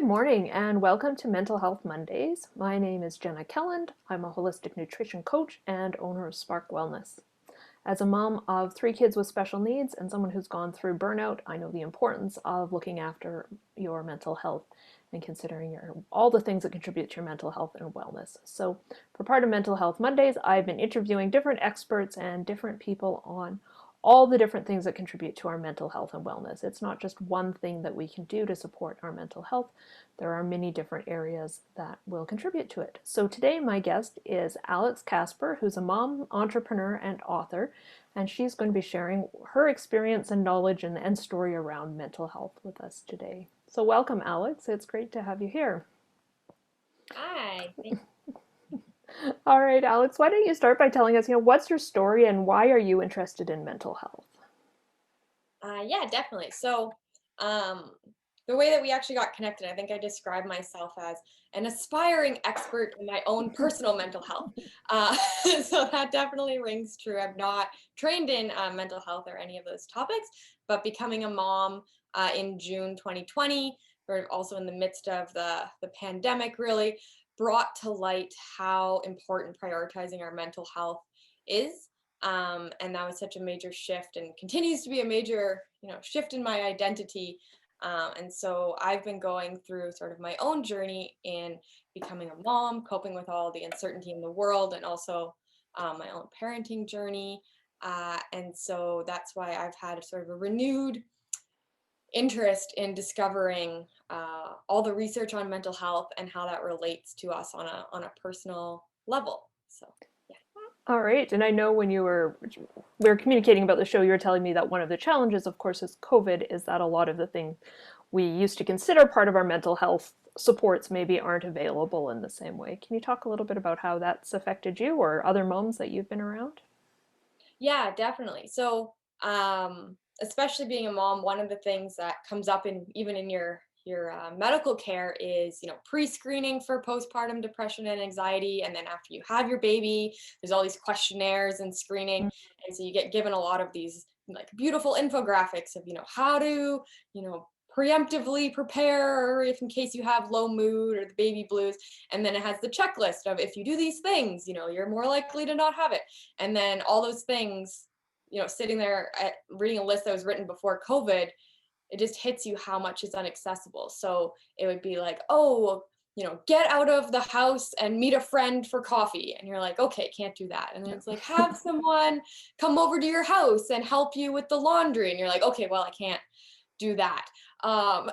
Good morning and welcome to Mental Health Mondays. My name is Jenna Kelland. I'm a holistic nutrition coach and owner of Spark Wellness. As a mom of three kids with special needs and someone who's gone through burnout, I know the importance of looking after your mental health and considering all the things that contribute to your mental health and wellness. So, for part of Mental Health Mondays, I've been interviewing different experts and different people on all the different things that contribute to our mental health and wellness. It's not just one thing that we can do to support our mental health. There are many different areas that will contribute to it. So today my guest is Alex Kasper, who's a mom, entrepreneur, and author, and she's going to be sharing her experience and knowledge and story around mental health with us today. So welcome, Alex. It's great to have you here. Hi. All right, Alex, why don't you start by telling us, what's your story and why are you interested in mental health? Yeah, definitely. Um, the way that we actually got connected, I think I described myself as an aspiring expert in my own personal mental health. Uh, so that definitely rings true. I'm not trained in mental health or any of those topics, but becoming a mom in June 2020, we're also in the midst of the pandemic, really brought to light how important prioritizing our mental health is. And that was such a major shift and continues to be a major shift in my identity. And so I've been going through sort of my own journey in becoming a mom, coping with all the uncertainty in the world, and also my own parenting journey. And so that's why I've had a sort of a renewed interest in discovering all the research on mental health and how that relates to us on a personal level. So yeah. All right. And I know when we were communicating about the show, you were telling me that one of the challenges, of course, is COVID, is that a lot of the things we used to consider part of our mental health supports maybe aren't available in the same way. Can you talk a little bit about how that's affected you or other moms that you've been around? Yeah, definitely. Especially being a mom, one of the things that comes up in even in your medical care is, pre-screening for postpartum depression and anxiety, and then after you have your baby, there's all these questionnaires and screening, and so you get given a lot of these like beautiful infographics of, how to, preemptively prepare if in case you have low mood or the baby blues, and then it has the checklist of if you do these things, you're more likely to not have it. And then all those things, sitting there reading a list that was written before COVID, it just hits you how much is inaccessible. So it would be like, oh, get out of the house and meet a friend for coffee. And you're like, okay, can't do that. And then it's like, have someone come over to your house and help you with the laundry. And you're like, okay, well, I can't do that. Um,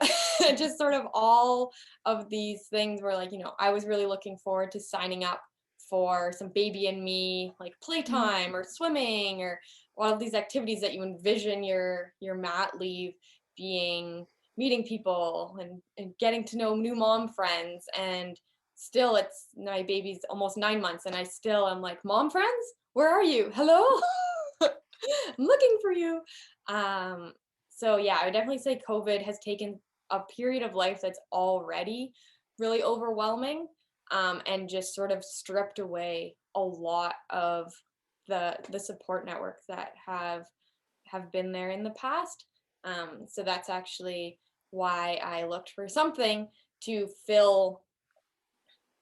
just sort of all of these things where, like, I was really looking forward to signing up for some baby and me like playtime or swimming or all of these activities that you envision your mat leave being, meeting people and getting to know new mom friends. And still, it's my baby's almost 9 months and I still am like, mom friends, where are you? Hello. I'm looking for you. um so yeah, I would definitely say COVID has taken a period of life that's already really overwhelming, and just sort of stripped away a lot of the support networks that have been there in the past. So that's actually why I looked for something to fill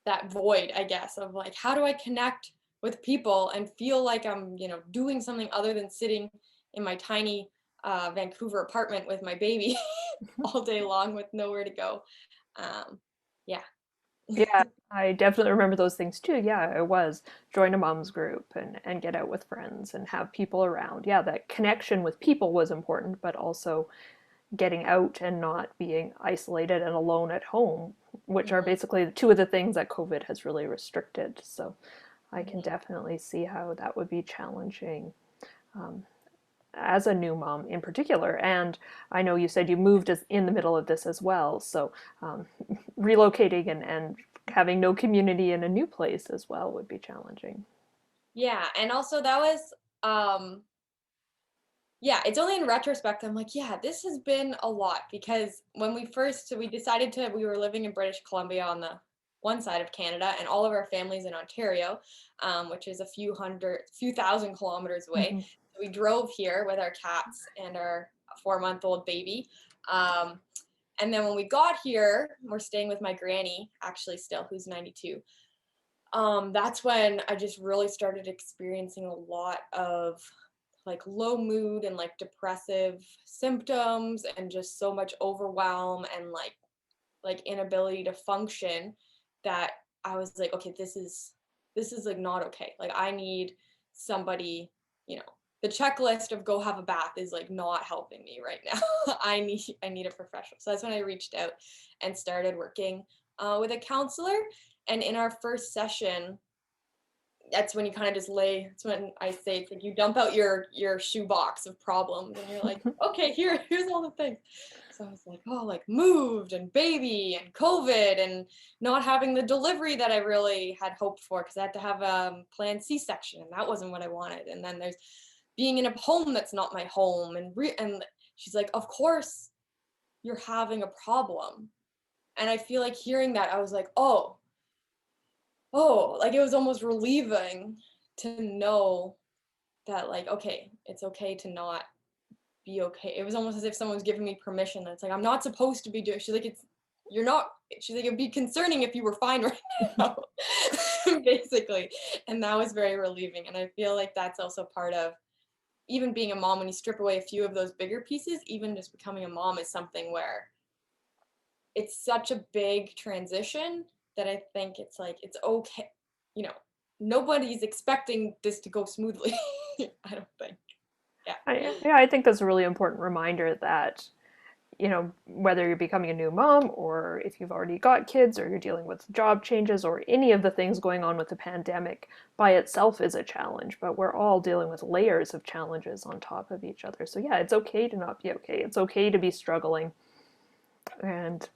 that void, I guess, of like, how do I connect with people and feel like I'm, doing something other than sitting in my tiny Vancouver apartment with my baby all day long with nowhere to go. Um, yeah. Yeah, I definitely remember those things too. Yeah, it was join a mom's group and get out with friends and have people around. Yeah, that connection with people was important, but also getting out and not being isolated and alone at home, which are Mhm, basically two of the things that COVID has really restricted. So I can mhm. definitely see how that would be challenging as a new mom in particular. And I know you said you moved as in the middle of this as well. So um, relocating and having no community in a new place as well would be challenging. Yeah, and also that was um yeah, it's only in retrospect I'm like, yeah, this has been a lot because when we decided to we were living in British Columbia on the one side of Canada and all of our families in Ontario, which is a few thousand kilometers away. Mm-hmm. So we drove here with our cats and our 4-month-old baby. Um, And then when we got here, we're staying with my granny, actually still, who's 92. That's when I just really started experiencing a lot of like low mood and like depressive symptoms and just so much overwhelm and like inability to function, that I was like, okay, this is like not okay. Like I need somebody, you know, the checklist of go have a bath is like not helping me right now. I need a professional. So that's when I reached out and started working with a counselor. And in our first session, that's when you kind of just lay, that's when I say it's like you dump out your shoebox of problems and you're like, okay, here's all the things. So I was like, oh, like moved and baby and COVID and not having the delivery that I really had hoped for, because I had to have a planned C-section and that wasn't what I wanted. And then there's being in a home that's not my home, and she's like, of course you're having a problem. And I feel like hearing that, I was like, like it was almost relieving to know that, like, okay, it's okay to not be okay. It was almost as if someone was giving me permission. That it's like, I'm not supposed to be doing. She's like, you're not. She's like, it'd be concerning if you were fine right now, basically. And that was very relieving. And I feel like that's also part of even being a mom. When you strip away a few of those bigger pieces, even just becoming a mom is something where it's such a big transition that I think it's like, it's okay. You know, nobody's expecting this to go smoothly. I don't think. Yeah. I think that's a really important reminder that, whether you're becoming a new mom or if you've already got kids or you're dealing with job changes or any of the things going on with the pandemic by itself is a challenge, but we're all dealing with layers of challenges on top of each other. So yeah, it's okay to not be okay. It's okay to be struggling. And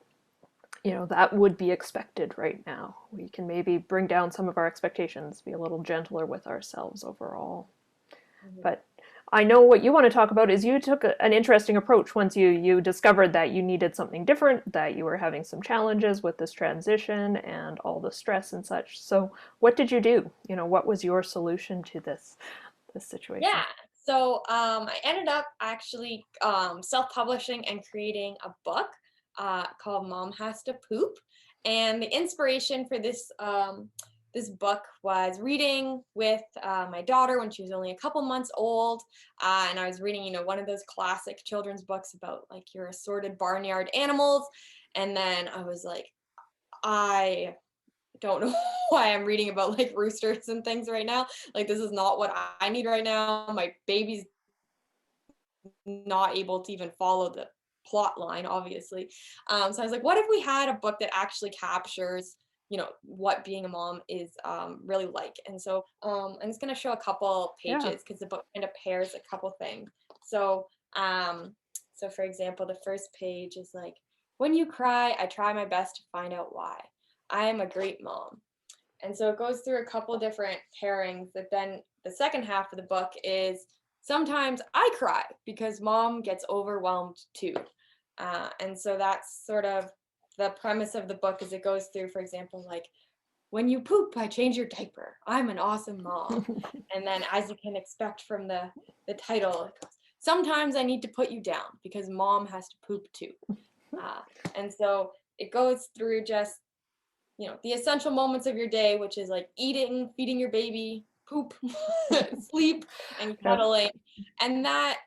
that would be expected right now. We can maybe bring down some of our expectations, be a little gentler with ourselves overall. Mhm. But I know what you want to talk about is you took an interesting approach once you discovered that you needed something different, that you were having some challenges with this transition and all the stress and such. So what did you do? What was your solution to this situation? Yeah. So I ended up actually self-publishing and creating a book called Mom Has to Poop. And the inspiration for this book was reading with my daughter when she was only a couple months old. And I was reading, one of those classic children's books about like your assorted barnyard animals. And then I was like, I don't know why I'm reading about like roosters and things right now. Like, this is not what I need right now. My baby's not able to even follow the plot line, obviously. So I was like, what if we had a book that actually captures, what being a mom is really like? And so I'm just going to show a couple Yeah. pages because the book kind of pairs a couple things. So, for example, the first page is like, when you cry, I try my best to find out why. I am a great mom. And so it goes through a couple different pairings, that then the second half of the book is sometimes I cry because mom gets overwhelmed too. And so that's sort of the premise of the book. As it goes through, for example, like, when you poop, I change your diaper. I'm an awesome mom. And then, as you can expect from the title, it goes, sometimes I need to put you down because mom has to poop too. And so it goes through just, the essential moments of your day, which is like eating, feeding your baby, poop, sleep, and Yep. cuddling. And that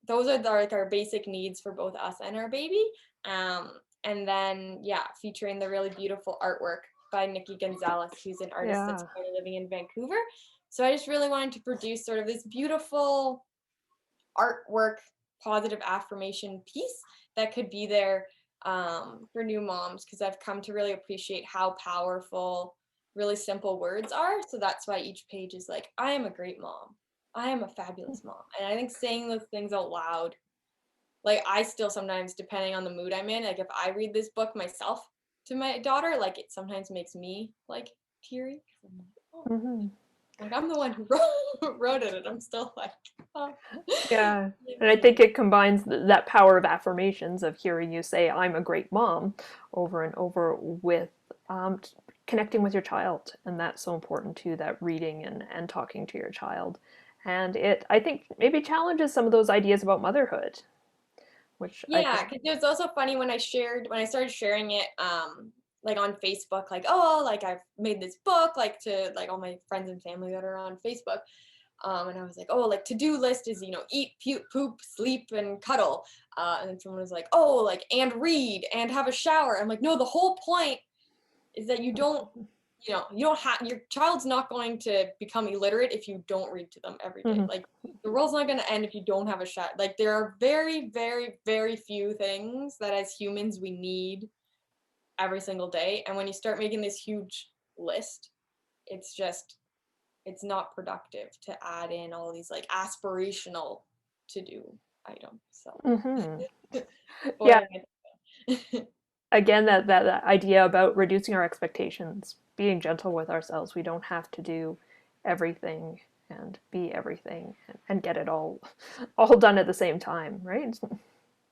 those are like our basic needs for both us and our baby. And then, yeah, featuring the really beautiful artwork by Nikki Gonzalez, who's an artist that's Yeah. currently living in Vancouver. So I just really wanted to produce sort of this beautiful artwork, positive affirmation piece that could be there for new moms, because I've come to really appreciate how powerful really simple words are. So that's why each page is like, I am a great mom. I am a fabulous mom. And I think saying those things out loud, like, I still sometimes, depending on the mood I'm in, like if I read this book myself to my daughter, like it sometimes makes me like teary. I'm like, oh, Hmm. like I'm the one who wrote it, and I'm still like, oh. Yeah. And I think it combines that power of affirmations of hearing you say, I'm a great mom, over and over with um, connecting with your child. And that's so important too, that reading and talking to your child. And I think, maybe challenges some of those ideas about motherhood. which I Yeah, just, because it was also funny when I started sharing it, like on Facebook, like, oh, like I've made this book, like to like all my friends and family that are on Facebook. And I was like, oh, like to-do list is, eat, poop, sleep, and cuddle. And then someone was like, oh, like, and read and have a shower. I'm like, no, the whole point is that you don't have, your child's not going to become illiterate if you don't read to them every day. Mhm. Like the world's not going to end if you don't have a shot. Like there are very, very, very few things that as humans we need every single day. And when you start making this huge list, it's just, it's not productive to add in all these like aspirational to do items. So Mhm. Yeah, boiling it. again, that idea about reducing our expectations, being gentle with ourselves. We don't have to do everything and be everything and get it all done at the same time, right?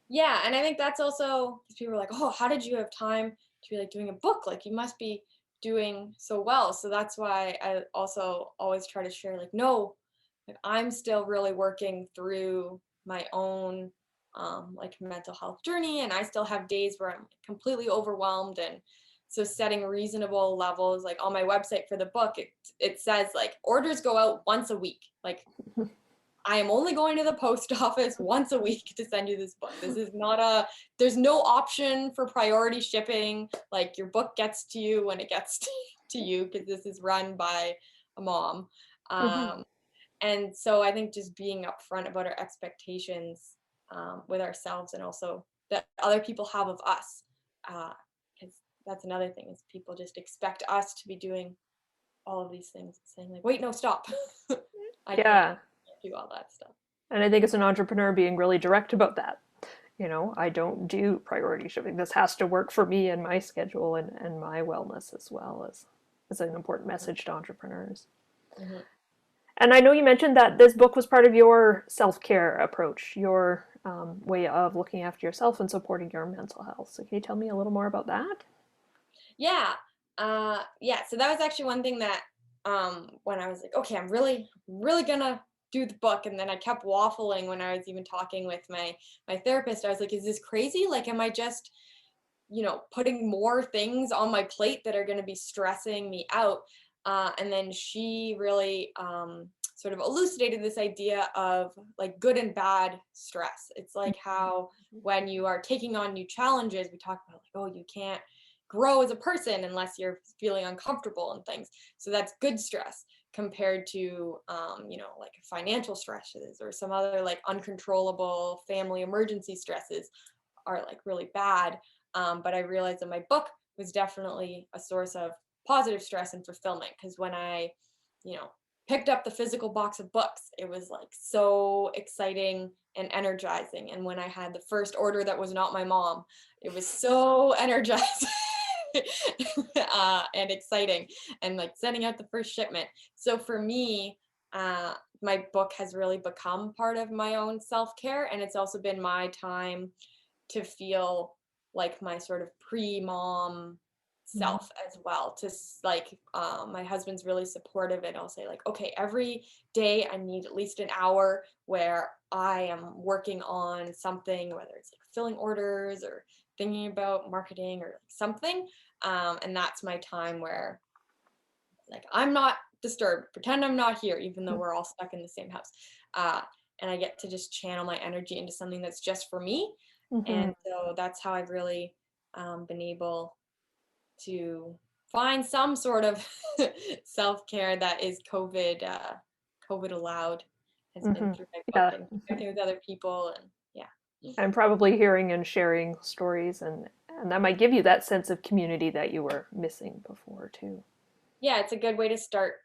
Yeah, and I think that's also because people are like, oh, how did you have time to be like doing a book? Like you must be doing so well. So that's why I also always try to share like, no, like I'm still really working through my own like mental health journey, and I still have days where I'm completely overwhelmed. And so setting reasonable levels, like on my website for the book, it says like orders go out once a week. Like I am only going to the post office once a week to send you this book. This is not there's no option for priority shipping. Like your book gets to you when it gets to you because this is run by a mom. Mhm. Um, and so I think just being upfront about our expectations with ourselves and also that other people have of us. Because that's another thing is people just expect us to be doing all of these things, saying like, wait, no, stop. I can't Yeah. do all that stuff. And I think as an entrepreneur, being really direct about that. I don't do priority shipping. This has to work for me and my schedule and my wellness as well as an important message to entrepreneurs. Mhm. And I know you mentioned that this book was part of your self care approach, your way of looking after yourself and supporting your mental health. So, can you tell me a little more about that? Yeah. Yeah. So that was actually one thing that when I was like, okay, I'm really gonna do the book, and then I kept waffling when I was even talking with my therapist. I was like, is this crazy? Like, am I just, putting more things on my plate that are gonna be stressing me out? And then she really sort of elucidated this idea of like good and bad stress. It's like how when you are taking on new challenges, we talk about like, oh, you can't grow as a person unless you're feeling uncomfortable and things. So that's good stress compared to, like financial stresses or some other like uncontrollable family emergency stresses are like really bad. But I realized that my book was definitely a source of positive stress and fulfillment because when I, you know, picked up the physical box of books, it was like so exciting and energizing. And when I had the first order that was not my mom, it was so energizing. And exciting and like sending out the first shipment. So for me, my book has really become part of my own self-care, and it's also been my time to feel like my sort of pre-mom Mm-hmm. self as well. Like my husband's really supportive, and I'll say like, okay, every day I need at least an hour where I am working on something, whether it's like filling orders or thinking about marketing or something. And that's my time where like I'm not disturbed, pretend I'm not here, even though we're all stuck in the same house. Uh, and I get to just channel my energy into something that's just for me. Mm-hmm. And so that's how I've really been able to find some sort of self-care that is COVID allowed, has been Mm-hmm. through my book Yeah. and connecting with other people. And yeah. And probably hearing and sharing stories, and that might give you that sense of community that you were missing before too. Yeah, it's a good way to start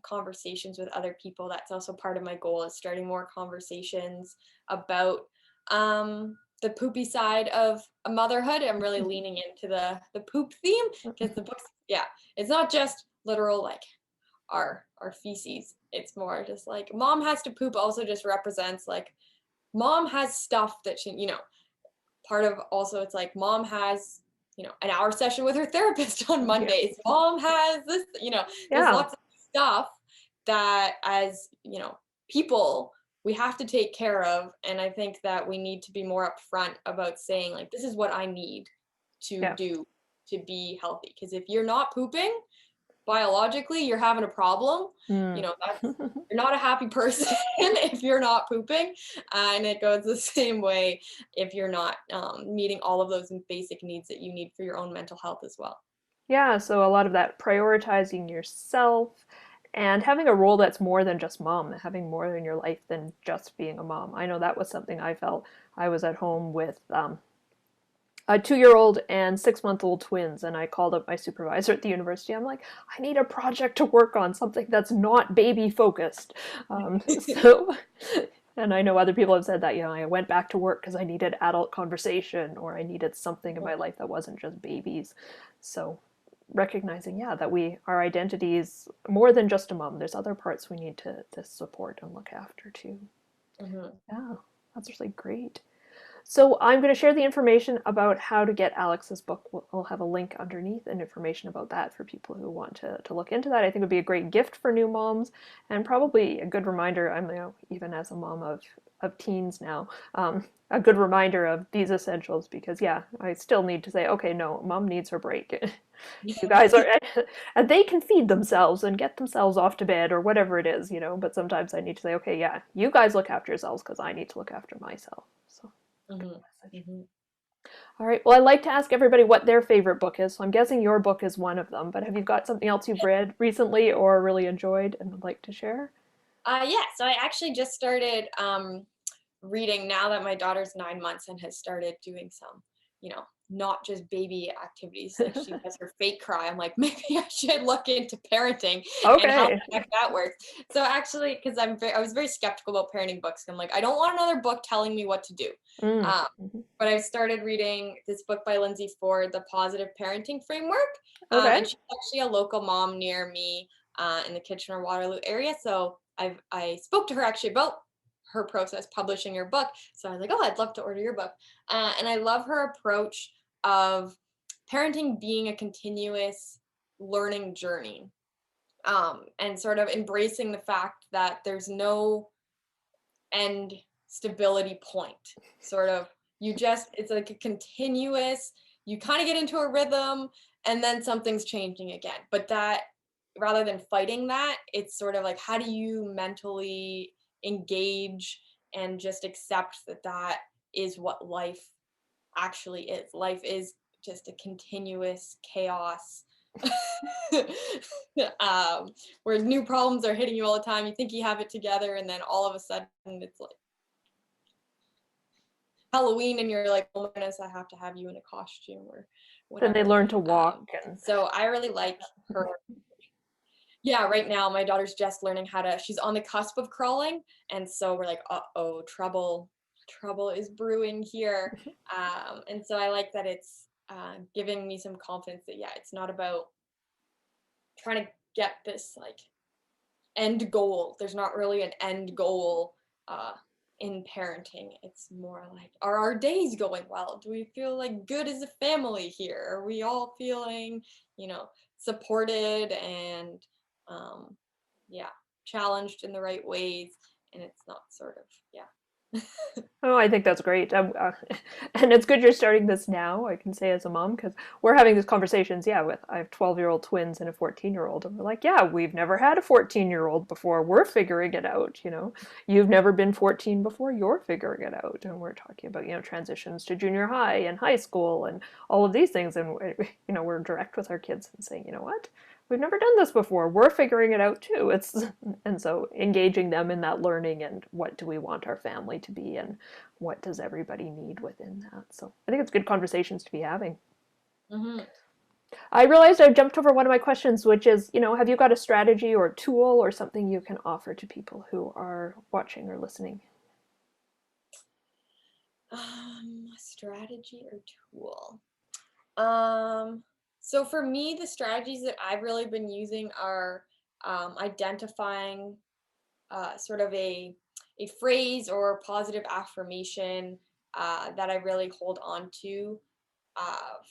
conversations with other people. That's also part of my goal is starting more conversations about the poopy side of motherhood. I'm really leaning into the poop theme because the books, yeah, it's not just literal like our feces. It's more just like mom has to poop also just represents like mom has stuff that she, part of also it's like mom has an hour session with her therapist on Yeah. Mondays. Mom has this, there's Yeah. lots of stuff that as people we have to take care of. And I think that we need to be more upfront about saying, like, this is what I need to Yeah. do to be healthy. Because if you're not pooping, biologically, you're having a problem. Mm. That's, you're not a happy person if you're not pooping. And it goes the same way if you're not meeting all of those basic needs that you need for your own mental health as well. Yeah, so a lot of that prioritizing yourself and having a role that's more than just mom, having more in your life than just being a mom. I know that was something I felt. I was at home with a 2 year old and 6 month old twins, and I called up my supervisor at the university. I'm like, I need a project to work on, something that's not baby focused. So, and I know other people have said that, I went back to work because I needed adult conversation or I needed something in my life that wasn't just babies. So, recognizing, yeah, that our identity is more than just a mom. There's other parts we need to support and look after too. Mm-hmm. Yeah, that's really great. So I'm going to share the information about how to get Alex's book. We'll have a link underneath and information about that for people who want to look into that. I think it would be a great gift for new moms and probably a good reminder. I'm, even as a mom of teens now, a good reminder of these essentials because, yeah, I still need to say, okay, no, mom needs her break. You guys are, and they can feed themselves and get themselves off to bed or whatever it is, but sometimes I need to say, okay, yeah, you guys look after yourselves because I need to look after myself. So. Mm-hmm. Mm-hmm. All right. Well, I like to ask everybody what their favorite book is. So I'm guessing your book is one of them, but have you got something else you've read recently or really enjoyed and would like to share? Yeah, so I actually just started reading now that my daughter's 9 months and has started doing some, not just baby activities. Like she has her fake cry. I'm like, maybe I should look into parenting and how the Okay. heck that works. So actually, because I was very skeptical about parenting books. I'm like, I don't want another book telling me what to do. Mm. Um, Mhm. but I started reading this book by Lindsay Ford, The Positive Parenting Framework. Okay. And she's actually a local mom near me in the Kitchener-Waterloo area. So I spoke to her actually about her process publishing your book. So I was like, oh, I'd love to order your book. And I love her approach of parenting being a continuous learning journey, and sort of embracing the fact that there's no end stability point. Sort of, it's like a continuous, you kind of get into a rhythm and then something's changing again. But that, rather than fighting that, it's sort of like, how do you mentally engage and just accept that that is what life actually is. Life is just a continuous chaos. Where new problems are hitting you all the time. You think you have it together, and then all of a sudden it's like Halloween, and you're like, oh my goodness, I have to have you in a costume or Then they whatever. learn to walk and So I really like her. Yeah, right now my daughter's just learning she's on the cusp of crawling. And so we're like, uh-oh, trouble is brewing here. And so I like that it's giving me some confidence that, yeah, it's not about trying to get this like end goal. There's not really an end goal uh, in parenting. It's more like, are our days going well? Do we feel like good as a family here? Are we all feeling, supported and, yeah, challenged in the right ways? And it's not sort of, yeah. oh, I think that's great. And it's good you're starting this now, I can say as a mom, because we're having these conversations, yeah, I have 12-year-old twins and a 14-year-old, and we're like, yeah, we've never had a 14-year-old before. We're figuring it out. You've never been 14 before, you're figuring it out. And we're talking about, transitions to junior high and high school and all of these things. And, we're direct with our kids and saying, you know what? We've never done this before. We're figuring it out too. And so engaging them in that learning and what do we want our family to be and what does everybody need within that. So I think it's good conversations to be having. Mm-hmm. I realized I jumped over one of my questions, which is, have you got a strategy or a tool or something you can offer to people who are watching or listening? Strategy or tool. So for me, the strategies that I've really been using are identifying sort of a phrase or positive affirmation that I really hold on to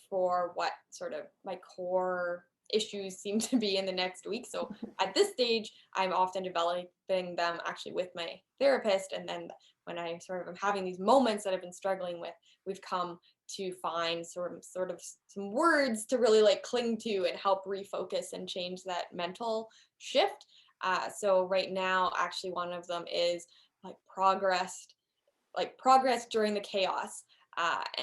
for what sort of my core issues seem to be in the next week. So at this stage, I'm often developing them actually with my therapist. And then when I sort of am having these moments that I've been struggling with, we've come to find sort of some words to really like cling to and help refocus and change that mental shift. So right now, actually, one of them is like progress during the chaos.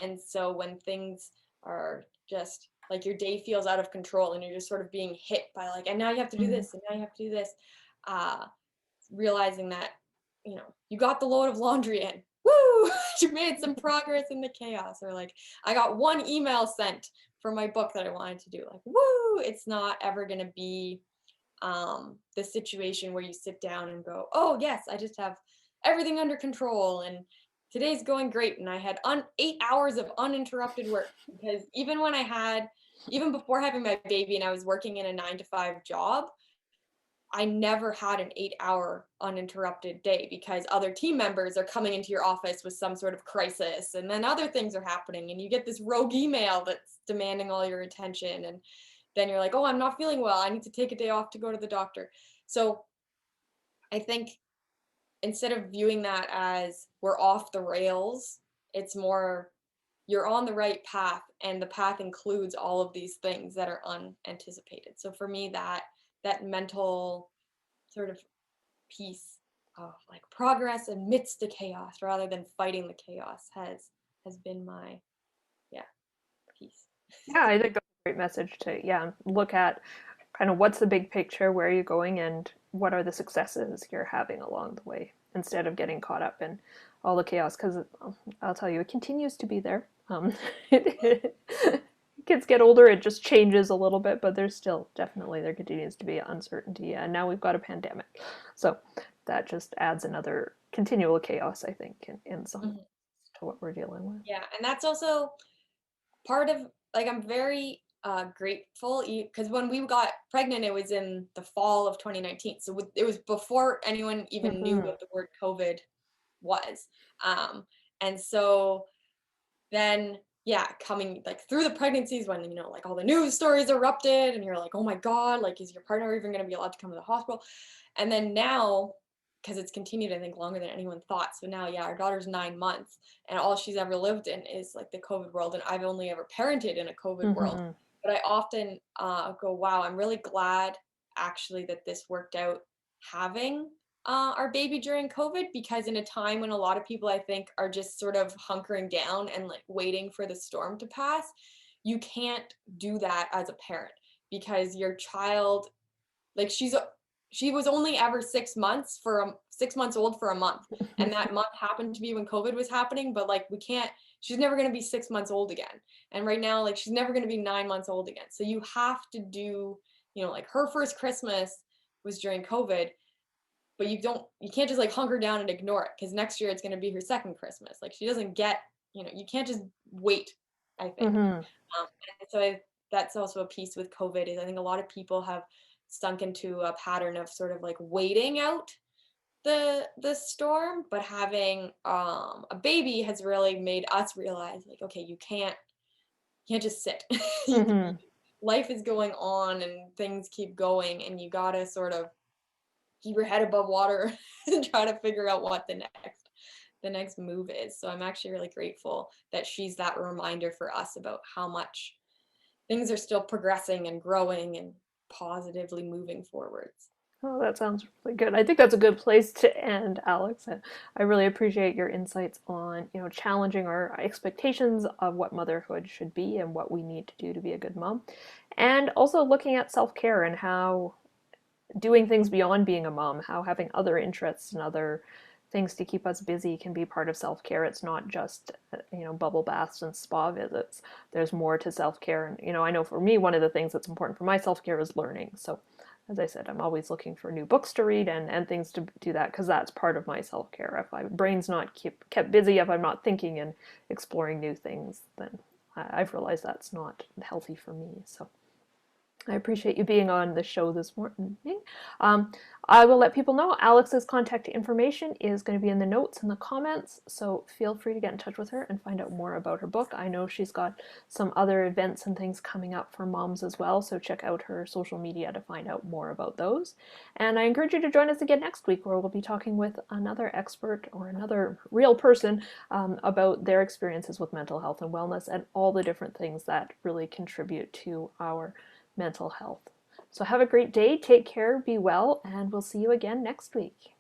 And so when things are just like your day feels out of control and you're just sort of being hit by like, and now you have to do Mhm. this, and now you have to do this, uh, realizing that, you got the load of laundry in. Woo! You made some progress in the chaos. Or like, I got one email sent for my book that I wanted to do. Like, woo! It's not ever going to be the situation where you sit down and go, oh yes, I just have everything under control and today's going great, and I had 8 hours of uninterrupted work. Because even before having my baby and I was working in a 9 to 5 job, I never had an 8 hour uninterrupted day because other team members are coming into your office with some sort of crisis, and then other things are happening and you get this rogue email that's demanding all your attention, and then you're like, oh, I'm not feeling well, I need to take a day off to go to the doctor. So I think instead of viewing that as we're off the rails, it's more you're on the right path, and the path includes all of these things that are unanticipated. So for me, that mental sort of piece of like progress amidst the chaos rather than fighting the chaos has been my, yeah, piece. Yeah, I think that's a great message to, yeah, look at kind of what's the big picture, where are you going, and what are the successes you're having along the way, instead of getting caught up in all the chaos. Because I'll tell you, it continues to be there. Kids get older, it just changes a little bit, but there's still definitely, there continues to be uncertainty. And now we've got a pandemic. So that just adds another continual chaos, I think, in some Mhm. to what we're dealing with. Yeah, and that's also part of, like, I'm very grateful because when we got pregnant, it was in the fall of 2019. So it was before anyone even knew Mm-hmm. what the word COVID was. Um, and so then, yeah, coming like through the pregnancies when, like all the news stories erupted and you're like, oh my God, like, is your partner even going to be allowed to come to the hospital? And then now, because it's continued, I think, longer than anyone thought. So now, yeah, our daughter's 9 months and all she's ever lived in is like the COVID world. And I've only ever parented in a COVID world. Mm-hmm. But I often go, wow, I'm really glad actually that this worked out having our baby during COVID, because in a time when a lot of people, I think, are just sort of hunkering down and like waiting for the storm to pass, you can't do that as a parent because your child, like, she was only ever 6 months 6 months old for a month, and that month happened to be when COVID was happening. But like, we can't. She's never going to be 6 months old again, and right now, like, she's never going to be 9 months old again. So you have to do, like, her first Christmas was during COVID, but you can't just like hunker down and ignore it because next year it's going to be her second Christmas. Like, she doesn't get, you can't just wait, I think. Mm-hmm. And so that's also a piece with COVID is I think a lot of people have sunk into a pattern of sort of like waiting out the storm, but having a baby has really made us realize, like, okay, you can't just sit. Mm-hmm. Life is going on and things keep going, and you gotta sort of keep your head above water and try to figure out what the next move is. So I'm actually really grateful that she's that reminder for us about how much things are still progressing and growing and positively moving forwards. Oh, that sounds really good. I think that's a good place to end, Alex. And I really appreciate your insights on, challenging our expectations of what motherhood should be and what we need to do to be a good mom. And also looking at self-care and how doing things beyond being a mom, how having other interests and other things to keep us busy can be part of self-care. It's not just, bubble baths and spa visits. There's more to self-care. And, I know for me, one of the things that's important for my self-care is learning. So as I said, I'm always looking for new books to read and things to do that, because that's part of my self-care. If my brain's not kept busy, if I'm not thinking and exploring new things, then I've realized that's not healthy for me. So I appreciate you being on the show this morning. Um, I will let people know Alex's contact information is going to be in the notes and the comments, so feel free to get in touch with her and find out more about her book. I know she's got some other events and things coming up for moms as well, so check out her social media to find out more about those. And I encourage you to join us again next week, where we'll be talking with another expert or another real person about their experiences with mental health and wellness and all the different things that really contribute to our mental health. So have a great day, take care, be well, and we'll see you again next week.